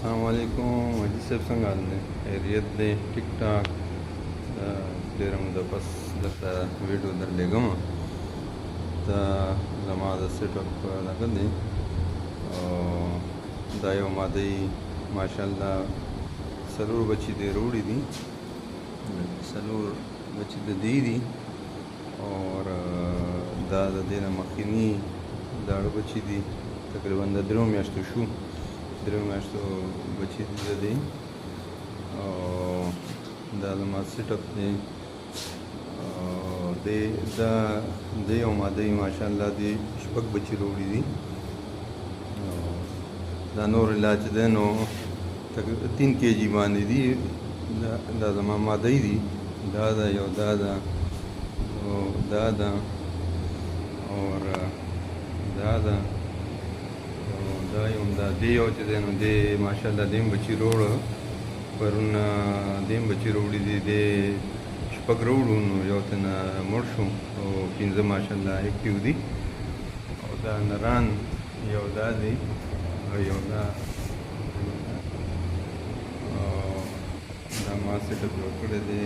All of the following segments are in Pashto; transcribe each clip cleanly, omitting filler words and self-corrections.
Assalamualaikum, Haji Saib څنګه حال دی؟ خیریت دی؟ ټیک ټاک. ډېره موده پس درته ویډیو درلېږم. دا زما د سیټ اپ دغه دی او دا یو ماده ماشاءالله څلور بچي دې روړي دي، څلور بچي د دې دي اور دا د دې نه مخکیني داړه بچي دي، تقریبا د درېو میاشتو شو، درېو میاشتو بچي دي د دې. او دا زما سیټ اپ دی. د یو ماده ماشاءالله دې شپږ بچي روړي دي. دا نور علاج دی نو تقریبا 3 kg باندې دي. دا زما ماده دي، دا ده یو، دا ده او دا ده اور دا ده او دا یو، دا دې یو چې دی نو دې ماشاءالله دې بچي روړه، پرون دې بچي روړي دي، دې شپږ روړو نو یو ته نه مړ شو او 5 ماشاءالله اکټیو دي. او دا نران یو دا دی او یو دا دا ما سیټ اپ جوړ کړی دی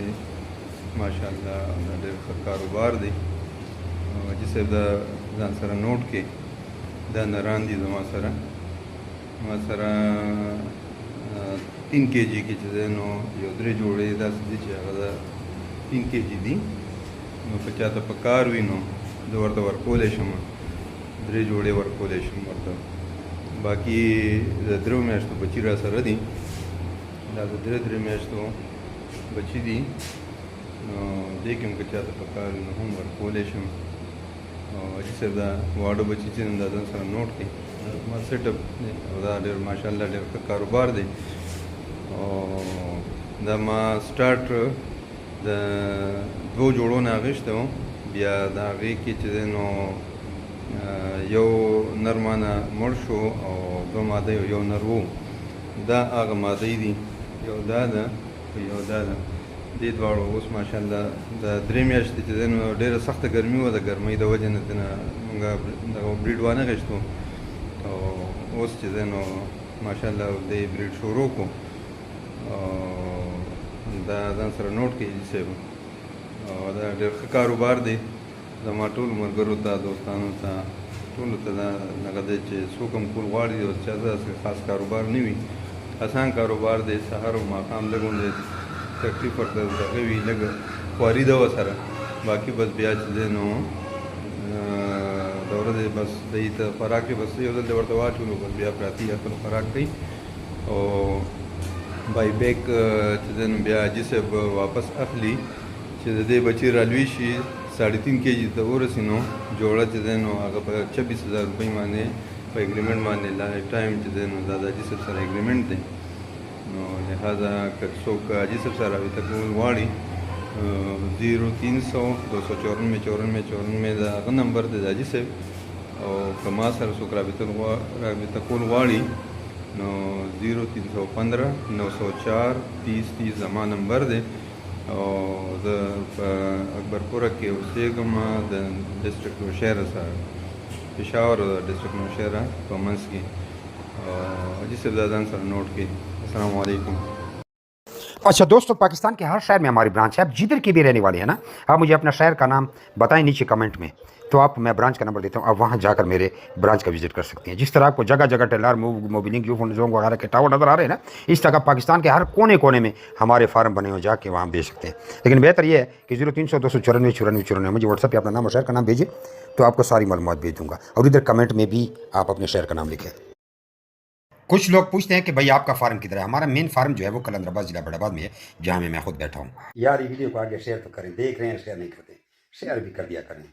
ماشاءالله. دا ډېر ښه کاروبار دی. حاجي صاحب دا ځان سره نوټ کې، دا نران دي زما سره 3 kg کې چې دی نو یو 3 جوړې داسې دي چې هغه 3 kg دي. نو که چاته په کار وي نو زه ورته ورکولی شم، 3 جوړې ورکولی شم ورته. باقي د 3 میاشتو بچي را سره دي، دا د 3 میاشتو بچي دي. نو دې کې هم که چاته په کار وي نو هم ورکولی شم. او حاجي صاحب دا واړه بچي چې دا ځان سره نوټ کړي، ما سیټ اپ دی او دا ډېر ماشاءالله ډېر ښه کاروبار دی. او دا ما سټارټ د 2 جوړو نه اخیستی و، بیا د هغې کې چې دی نو یو نر مانه مړ شو او 2 ماده یو نر و. دا هغه ماده دي، یو دا ده یو دا ده. دې دواړو اوس ماشاءالله د 3 میاشتې چې دی نو ډېره سخته ګرمي وه، د ګرمۍ د وجې نه نه مونږ دغه بریډ وانخیستو. او اوس چې دی نو ماشاءالله دې بریډ شروع کړو. دا ځان سره نوټ کړئ حاجي صاحب. او دا ډېر ښه کاروبار دی. زما ټولو ملګرو ته، دوستانو ته، ټولو ته دا هغه دی چې څوک هم کول غواړي، او چا داسې خاص کاروبار نه وي، اسان کاروبار دی. سهار او ماښام لږ غوندې تکلیف ورته دغه وي، لږ خواري ده ورسره. باقي بس بیا چې دی نو د ورځې بس دی ته خوراک یې بس یو ځل د ورته واچولو، بس بیا پراته یې خپل خوراک کوي. او بای بیک چې دی نو بیا حاجي صاحب واپس اخلي چې د دې بچي رالوي شي 3.5 kg ته ورسي نو جوړه چې دی نو هغه په 26,000 روپۍ باندې په اګریمنټ باندې لایف ټایم چې دی نو دا د حاجي صاحب سره اګریمنټ دی. نو لہذا که څوک حاجي صاحب سره رابطه کول غواړي 0300 294 94 دا هغه نمبر دی د حاجي صاحب. او که ما سره څوک رابطه کول غواړي نو 0315 904 30 زما نمبر دی. او زه په اکبرپوره کې اوسېږم، د ډسټرکټ نوشهره سره، پېښور ډسټرکټ نوشهره په منځ کې. حاجي صاحب دا ځان سره نوٹ کړئ. السلام علیکم. अच्छा दोस्तों, पाकिस्तान के हर शहर में हमारी ब्रांच है। आप जिधर के भी रहने वाले हैं ना, आप मुझे अपना शहर का नाम बताएं नीचे कमेंट में, तो आप मैं ब्रांच का नंबर देता हूँ, आप वहाँ जाकर मेरे ब्रांच का विजिट कर सकते हैं। जिस तरह आपको जगह जगह टेलर मोबिलिंग यूफोन जोंग वगैरह के टावर नज़र आ रहे हैं ना, इस तरह पाकिस्तान के हर कोने कोने में हमारे फार्म बने हो, जाके वहाँ बेच सकते हैं। लेकिन बेहतर ये है कि 0300 294 94 मुझे व्हाट्सएप पर अपना नाम और शहर का नाम भेजिए, तो आपको सारी मालूमात भेज दूँगा। और इधर कमेंट में भी आप अपने शहर का नाम लिखें। कुछ लोग पूछते हैं कि भाई आपका फार्म किधर है। हमारा मेन फार्म जो है वो कलंदराबाद जिला बड़ाबाद में है, जहाँ मैं खुद बैठा हूँ। यार ये वीडियो को आगे शेयर तो करें, देख रहे हैं शेयर नहीं करते, शेयर भी कर दिया करें।